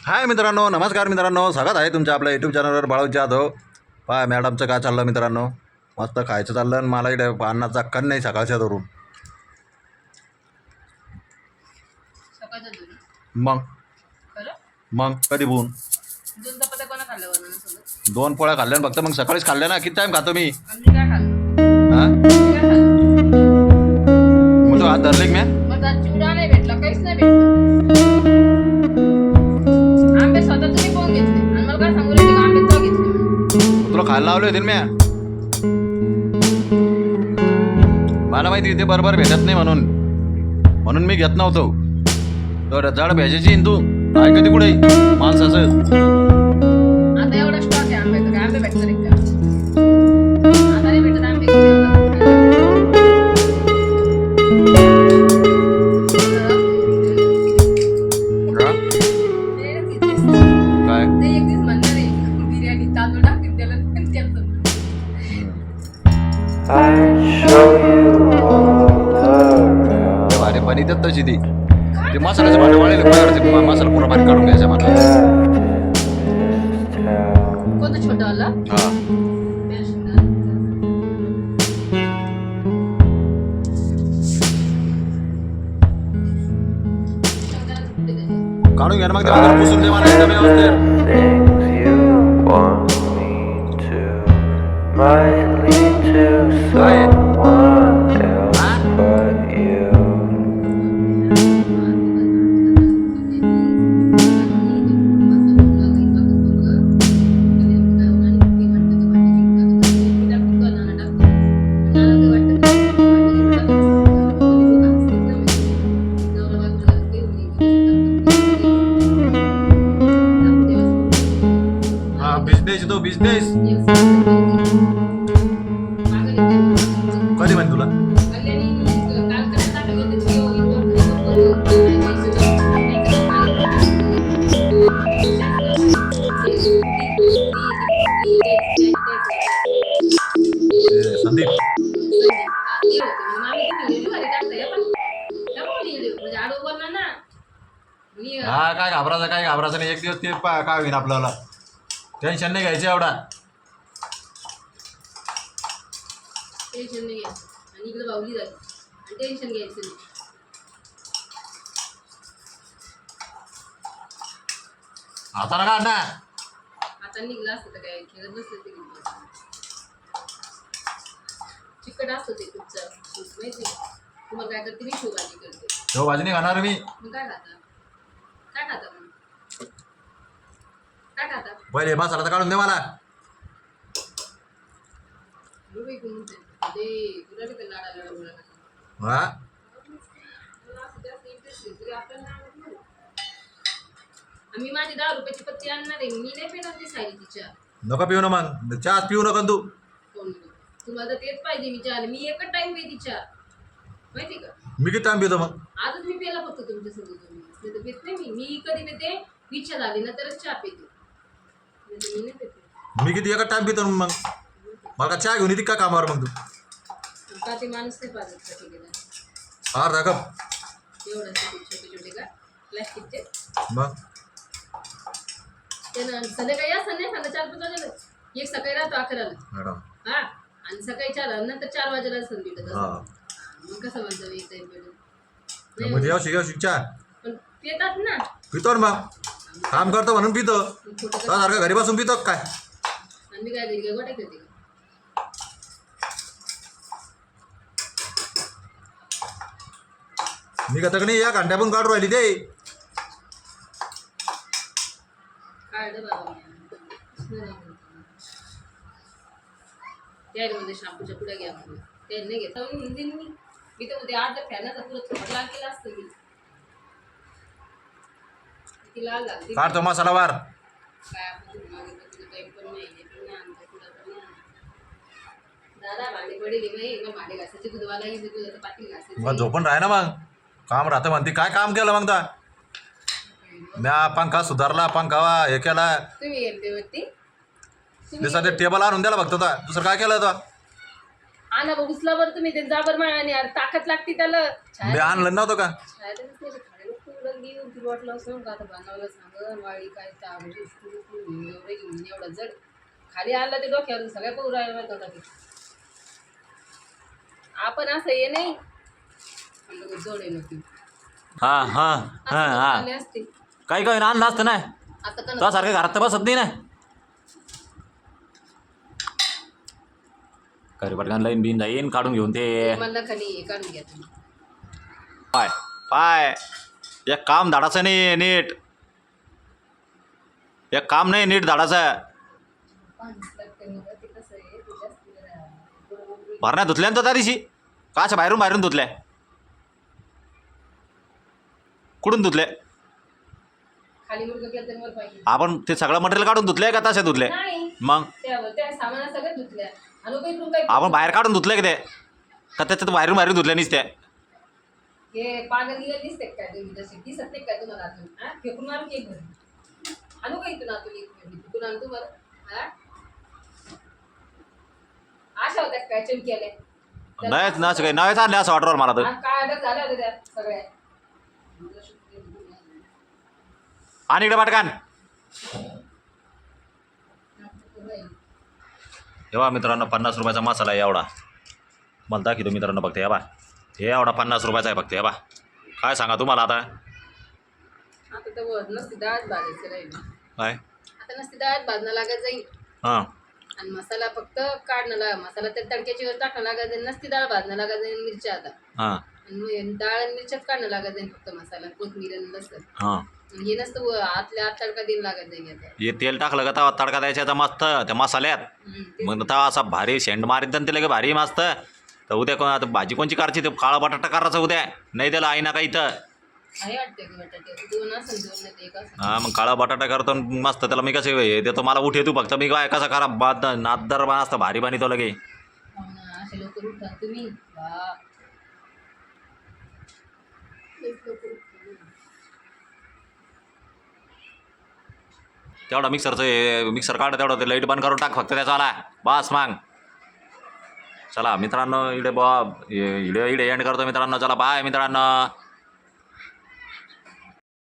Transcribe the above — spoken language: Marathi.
हाय मित्रांनो, नमस्कार मित्रांनो, स्वागत आहे तुमच्या आपल्या यूट्यूब चॅनलवर बाळू जाधव. पहा मॅडमचं काय चाललं मित्रांनो, मस्त खायचं चाललं आणि मला इकडे अन्नाचा कण नाही सकाळच्या धरून. सकाळच्या दोन मग खरं मग कधी बोन दोन चपात्या कोणा खाल्ल्या वरणासोबत 2 पोळ्या खाल्ल्या फक्त, मग सकाळीच खाल्ल्या ना. किती टाईम खातो मी? आम्ही काय खाल्लं हां काय खाल्लं मग तो हात धरले मी. मग आज चिवडा नाही भेटला काहीच नाही भेटलं आंबे स्वतः तुम्ही पाहून घेतले आणि मला काय सांगू राहिले का आंबे तो घेतले तुला खायला लावले होते ना मी. मला माहिती ते बरोबर भेटत नाही म्हणून मी घेत नव्हतो. तर जड भेजायची तू ऐकते कुठे माणसाचं. आता एवढा स्टॉक आहे आंब्याचा काय आंबे भेटणार आहे का आता नाही भेटत आंबे काय ते एक दिवस म्हणणार आहे बिर्याणी तांदूळ टाकून त्याला त्याला भारी पाणी देत तशी ती ते मसाल्याचं भांडे वाळले मसाला पुरा बारीक काढून घ्यायचा मला. कोणतं छोटं आलं हा काढून घ्या ना मग ते पुसून दे मला एकदम व्यवस्थित. Things you want me to might lead to someone else but you. हा बिझनेस तो बिझनेस कधी म्हण तुला संदीप हा काय घाबरायचं नाही. एक दिवस ते काय होईल आपल्याला. टेन्शन नाही घ्यायचं एवढा. टेन्शन नाही घ्यायचं आणि इकडे बावली झाली आणि टेन्शन घ्यायचं नाही. आता नका ना आता निघलं असतं तर काय खेळत बसलं ते चिकट असतं ते खूप माहिती तुम्हाला काय करते मी शेवभाजी करते तो भाजी नाही खाणार मी. मग काय खाता मग काय खाता पहिले मसाला तर काढून दे मला. हा आम्ही माझी 10 रुपयाची पत्ती आणणार आहे मी नाही पिणार ती सायली तिच्या नका पिऊ ना मग चहा पिऊ नका तू. कोण तुम्हाला तर तेच पाहिजे विचार मी एकच टाइम पेती चहा माहिती का मी किती टाइम पितो मग. आजच मी पेला फक्त तुमच्या सोबत नाही तर पेत नाही मी कधी पेते इच्छा झाली ना तरच चहा पेते नाही तर मी नाही पेते मी किती एकच टाइम पितो मग. मला का चहा घेऊन येते का कामावर मग तू. का ते माणूस नाही पाजत का ठीक आहे अर्धा कप एवढं छोटे छोटे का प्लॅस्टिकचे मग. त्यानं संध्याकाळी या संध्याकाळी 4-5 वाजेला एक सकाळी राहतो 11ला मॅडम हा आणि सकाळी 4 नंतर 4 वाजेला सण भेटत हा मग कसं म्हणतो एक टाइम भेटत मग येऊ चहा पण पेतात ना पितो ना मग. काम करतो म्हणून पितो. खोटं सारखं घरी बसून पितो काय. आणि मी काय घरी गोट्या खेळते का मी का नाही या घंट्या पण काढून राहिली ते. काढलं बाबा त्यामध्ये शॅम्पूच्या पुढे घ्या म्हणून ते नाही घेत मी तर मध्ये आज फॅनाचा पुरं थोडं लाल केला असतं मी किती लाल लागते काढतो मसाला वार. काय आपण मागितलं तुझं काही पण नाही हे पण नाही आणतं तुला पण नाही दादा भांडे पडेल मग भांडे घासायचे दूधवाला येईल तुझं पातील घासायचं मग झोपून राह ना मग. काम राहतं म्हणते काय काम केलं मग ता म्या पंखा सुधारला पंखावा हे केला तुम्ही गेलते वरती सध्या टेबल आणून द्याला फक्त होता. दुसरं काय केलं होता. आणा बघ उचला बरं तुम्ही ते जाबर आणि ताकद लागते त्याला मी आणलं नव्हतं का. छायातच नाही खायला खूप रंगी तुला वाटलं असं का आता बनवायला सांग वाळी काय आवडी एवढं घेऊन एवढं जड खाली आला ते डोक्यावर सगळ्या पोरं राहिला होता ते आपण असं ये नाही जोड आहे नव्हती हां हां हां हां आले असते काही काही आणलं असतं ना आता का तुझ्यासारखं घरात तर बसत नाही ना घरी पटकन लाईन बिन जाईन काढून घेऊन ते मला खाली काढून घ्या तुम्ही पाय पाय एक काम धाडाचं नाही नीट एक काम नाही नीट धाडाचं ते कसं आहे ते जास्त जरा भरण्या धुतल्या ना तो त्या दिवशी काच्या बाहेरून बाहेरून धुतल्या कुठून धुतले खाली मुलगा केलं तर वर पाहिजे आपण ते सगळं मटेरियल काढून धुतले का तसे धुतले नाही मग त्या सामाना सगळ्या धुतल्या आणि काही इकडून काही आपण बाहेर काढून धुतले का ते का त्याच्यात बाहेरून बाहेरून धुतल्या नसते हे पागल गिगल दिसते काय तुम्ही तसे दिसत नाही काय तुम्हाला अजून हा फेकून आणून एक भर आणू का इथून आतून एक भर फेकून आणतो बरं हा आशा होत्या काय चमकीले नाही ना असं काही नव्हेच आणले असं वाटलं मला तर काय अडक झाल्या होत्या त्या सगळ्या आणि इकडे पटकन एवढा मित्रांनो 50 रुपयाचा मसाला आहे एवढा मला दाखवतो मित्रांनो फक्त हे बा हे एवढा 50 रुपयाचा आहे फक्त हे बा काय सांगा तुम्हाला आता आता तर वर नसती डाळ भाजायचं राहील काय आता नसती डाळ भाजणं लागत जाईल हां आणि मसाला फक्त काढणं लागा मसाला त्या तडक्याची वर टाकणं लागत जाईल नसती डाळ भाजणं लागत जाईल मिरच्या आता हां आणि डाळ आणि मिरच्याच काढणं लागत जाईल फक्त मसाला कोथमीर आणि लसण हां हे नसतं आतल्या आत तडका देऊन लागत जाईल आता हे तेल टाकलं का तेव्हा तडका द्यायचा मस्त त्या मसाल्यात मग तेव्हा असा भारी शेंड मारीत ते लगे भारी मस्त तर उद्या कोण आता भाजी कोणची करायची ते काळा बटाटा करायचा उद्या नाही त्याला आई ना का इथं आहे वाटतं की बटाटे दोन असेल दोन नाही एक असेल हां मग काळा बटाटा करतो आणि मस्त त्याला मी कसं हे देतो मला उठ येतो फक्त मी काय कसा करा बाद नादर बा असतं भारी बानी तो लगे हो ना असे लोक उठतात तुम्ही बाप लईच लोकं उठतात. तेवढा मिक्सरचं मिक्सर काढ तेवढं ते लाईट बंद करून टाक फक्त त्याचा आला बस मग चला मित्रांनो इकडे बा इकडे एंड करतो मित्रांनो चला बाय मित्रांनो